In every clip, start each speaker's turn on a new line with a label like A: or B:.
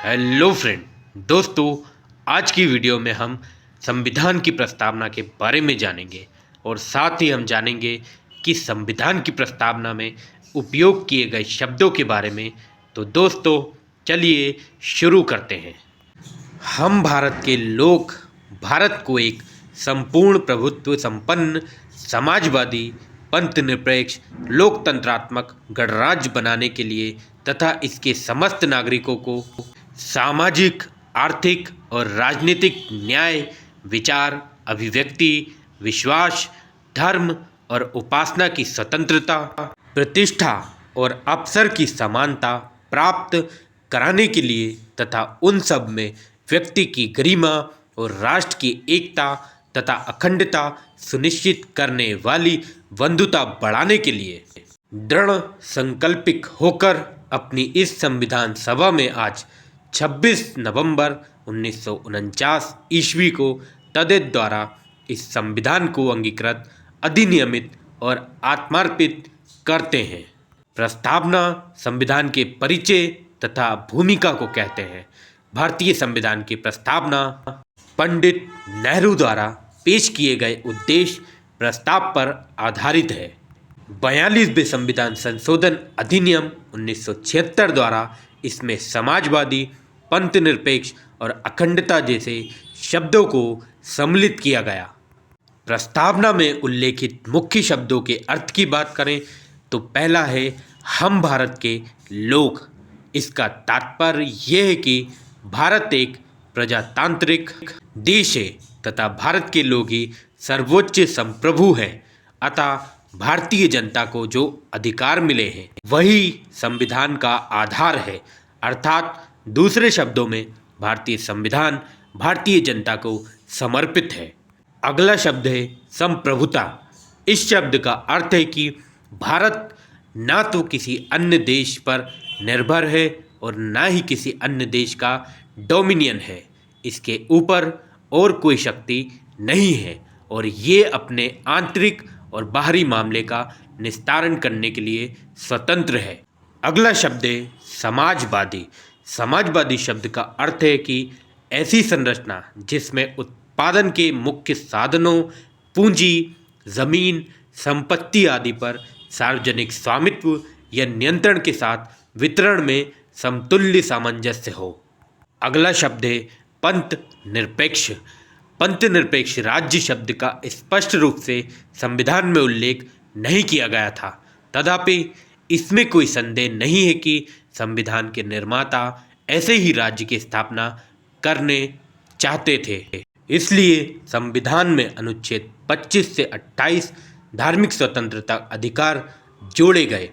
A: Hello friend, दोस्तों, आज की वीडियो में हम संविधान की प्रस्तावना के बारे में जानेंगे और साथ ही हम जानेंगे कि संविधान की प्रस्तावना में उपयोग किए गए शब्दों के बारे में। तो दोस्तों, चलिए शुरू करते हैं। हम भारत के लोग भारत को एक संपूर्ण प्रभुत्व संपन्न समाजवादी पंथ निरपेक्ष लोकतंत्रात्मक गणराज्य बनाने के लिए तथा इसके समस्त नागरिकों को सामाजिक, आर्थिक और राजनीतिक न्याय, विचार, अभिव्यक्ति, विश्वास, धर्म और उपासना की स्वतंत्रता, प्रतिष्ठा और अवसर की समानता प्राप्त कराने के लिए तथा उन सब में व्यक्ति की गरिमा और राष्ट्र की एकता तथा अखंडता सुनिश्चित करने वाली बंधुता बढ़ाने के लिए दृढ़ संकल्पित होकर अपनी इस संविधान सभा में आज 26 नवंबर 1949 ईस्वी को तदेत द्वारा इस संविधान को अंगीकृत, अधिनियमित और आत्मार्पित करते हैं। प्रस्तावना संविधान के परिचय तथा भूमिका को कहते हैं। भारतीय संविधान की प्रस्तावना पंडित नेहरू द्वारा पेश किए गए उद्देश्य प्रस्ताव पर आधारित है। 42वें संविधान संशोधन अधिनियम 1976 द्वारा इसमें समाजवादी, पंथ निरपेक्ष और अखंडता जैसे शब्दों को सम्मिलित किया गया। प्रस्तावना में उल्लेखित मुख्य शब्दों के अर्थ की बात करें तो पहला है हम भारत के लोग। इसका तात्पर्य यह है कि भारत एक प्रजातांत्रिक देश है तथा भारत के लोग ही सर्वोच्च संप्रभु हैं। अतः भारतीय जनता को जो अधिकार मिले हैं वही संविधान का आधार है। अर्थात दूसरे शब्दों में भारतीय संविधान भारतीय जनता को समर्पित है। अगला शब्द है संप्रभुता। इस शब्द का अर्थ है कि भारत ना तो किसी अन्य देश पर निर्भर है और ना ही किसी अन्य देश का डोमिनियन है। इसके ऊपर और कोई शक्ति नहीं है और ये अपने आंतरिक और बाहरी मामले का निस्तारण करने के लिए स्वतंत्र है। अगला शब्द है समाजवादी। समाजवादी शब्द का अर्थ है कि ऐसी संरचना जिसमें उत्पादन के मुख्य साधनों, पूंजी, जमीन, संपत्ति आदि पर सार्वजनिक स्वामित्व या नियंत्रण के साथ वितरण में समतुल्य सामंजस्य हो। अगला शब्द है पंथ निरपेक्ष। पंथ निरपेक्ष राज्य शब्द का स्पष्ट रूप से संविधान में उल्लेख नहीं किया गया था, तथापि इसमें कोई संदेह नहीं है कि संविधान के निर्माता ऐसे ही राज्य की स्थापना करने चाहते थे। इसलिए संविधान में अनुच्छेद 25 से 28 धार्मिक स्वतंत्रता अधिकार जोड़े गए।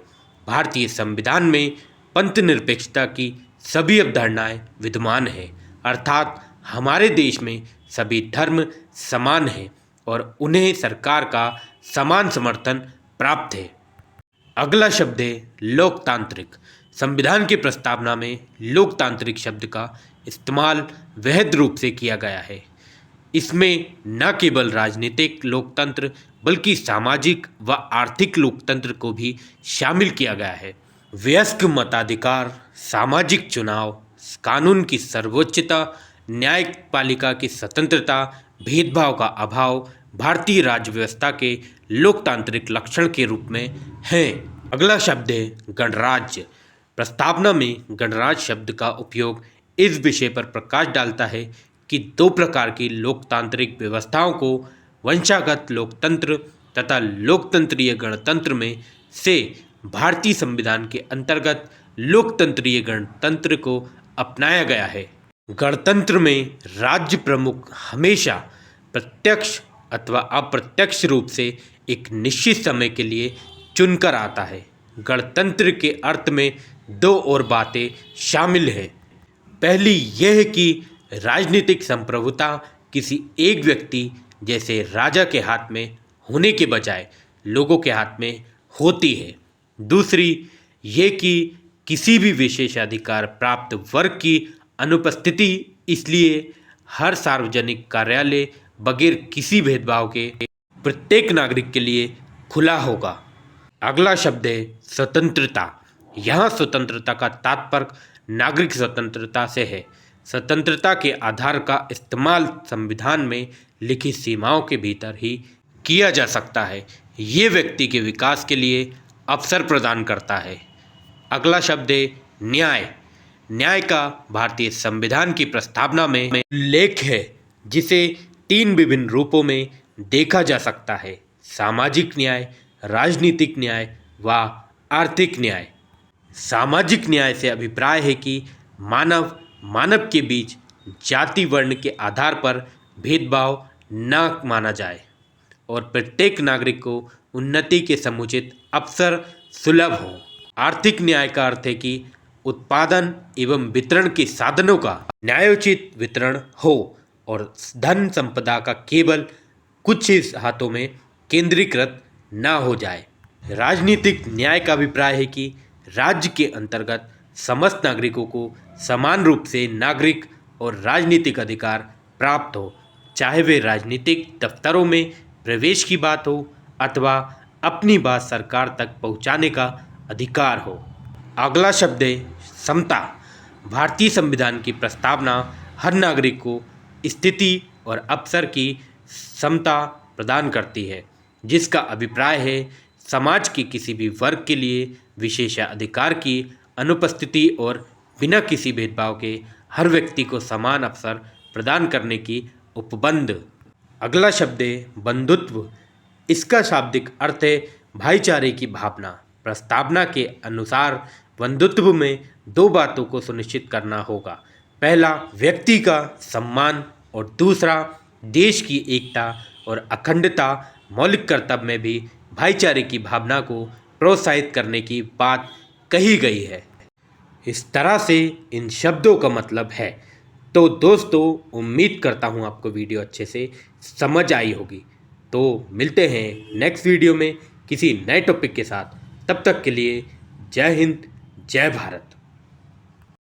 A: भारतीय संविधान में पंथ निरपेक्षता की सभी अवधारणाएं विद्यमान हैं, अर्थात हमारे देश में सभी धर्म समान हैं और उन्हें सरकार का समान समर्थन प्राप्त है। अगला शब्द है लोकतांत्रिक। संविधान की प्रस्तावना में लोकतांत्रिक शब्द का इस्तेमाल वृहद रूप से किया गया है। इसमें न केवल राजनीतिक लोकतंत्र बल्कि सामाजिक व आर्थिक लोकतंत्र को भी शामिल किया गया है। वयस्क मताधिकार, सामाजिक चुनाव, कानून की सर्वोच्चता, न्यायपालिका की स्वतंत्रता, भेदभाव का अभाव भारतीय राज्य व्यवस्था के लोकतांत्रिक लक्षण के रूप में हैं। अगला शब्द है गणराज्य। प्रस्तावना में गणराज्य शब्द का उपयोग इस विषय पर प्रकाश डालता है कि दो प्रकार की लोकतांत्रिक व्यवस्थाओं को वंशागत लोकतंत्र तथा लोकतंत्रीय गणतंत्र में से भारतीय संविधान के अंतर्गत लोकतंत्रीय गणतंत्र को अपनाया गया है। गणतंत्र में राज्य प्रमुख हमेशा प्रत्यक्ष अथवा अप्रत्यक्ष रूप से एक निश्चित समय के लिए चुनकर आता है। गणतंत्र के अर्थ में दो और बातें शामिल हैं। पहली यह है कि राजनीतिक संप्रभुता किसी एक व्यक्ति जैसे राजा के हाथ में होने के बजाय लोगों के हाथ में होती है। दूसरी ये कि किसी भी विशेषाधिकार प्राप्त वर्ग की अनुपस्थिति, इसलिए हर सार्वजनिक कार्यालय बगैर किसी भेदभाव के प्रत्येक नागरिक के लिए खुला होगा। अगला शब्द है स्वतंत्रता। यहाँ स्वतंत्रता का तात्पर्य नागरिक स्वतंत्रता से है। स्वतंत्रता के आधार का इस्तेमाल संविधान में लिखी सीमाओं के भीतर ही किया जा सकता है। ये व्यक्ति के विकास के लिए अवसर प्रदान करता है। अगला शब्द है न्याय। न्याय का भारतीय संविधान की प्रस्तावना में उल्लेख है, जिसे 3 विभिन्न रूपों में देखा जा सकता है: सामाजिक न्याय, राजनीतिक न्याय व आर्थिक न्याय। सामाजिक न्याय से अभिप्राय है कि मानव के बीच जाति वर्ण के आधार पर भेदभाव न माना जाए और प्रत्येक नागरिक को उन्नति के समुचित अवसर सुलभ हो। आर्थिक न्याय का अर्थ है कि उत्पादन एवं वितरण के साधनों का न्यायोचित वितरण हो और धन संपदा का केवल कुछ ही हाथों में केंद्रीकृत न हो जाए। राजनीतिक न्याय का अभिप्राय है कि राज्य के अंतर्गत समस्त नागरिकों को समान रूप से नागरिक और राजनीतिक अधिकार प्राप्त हो, चाहे वे राजनीतिक दफ्तरों में प्रवेश की बात हो अथवा अपनी बात सरकार तक पहुंचाने का अधिकार हो। अगला शब्द है समता। भारतीय संविधान की प्रस्तावना हर नागरिक को स्थिति और अवसर की समता प्रदान करती है, जिसका अभिप्राय है समाज के किसी भी वर्ग के लिए विशेषाधिकार की अनुपस्थिति और बिना किसी भेदभाव के हर व्यक्ति को समान अवसर प्रदान करने की उपबंध। अगला शब्द है बंधुत्व। इसका शाब्दिक अर्थ है भाईचारे की भावना। प्रस्तावना के अनुसार बंधुत्व में 2 बातों को सुनिश्चित करना होगा: पहला, व्यक्ति का सम्मान और दूसरा, देश की एकता और अखंडता। मौलिक कर्तव्य में भी भाईचारे की भावना को प्रोत्साहित करने की बात कही गई है। इस तरह से इन शब्दों का मतलब है। तो दोस्तों, उम्मीद करता हूँ आपको वीडियो अच्छे से समझ आई होगी। तो मिलते हैं नेक्स्ट वीडियो में किसी नए टॉपिक के साथ। तब तक के लिए जय हिंद, जय भारत।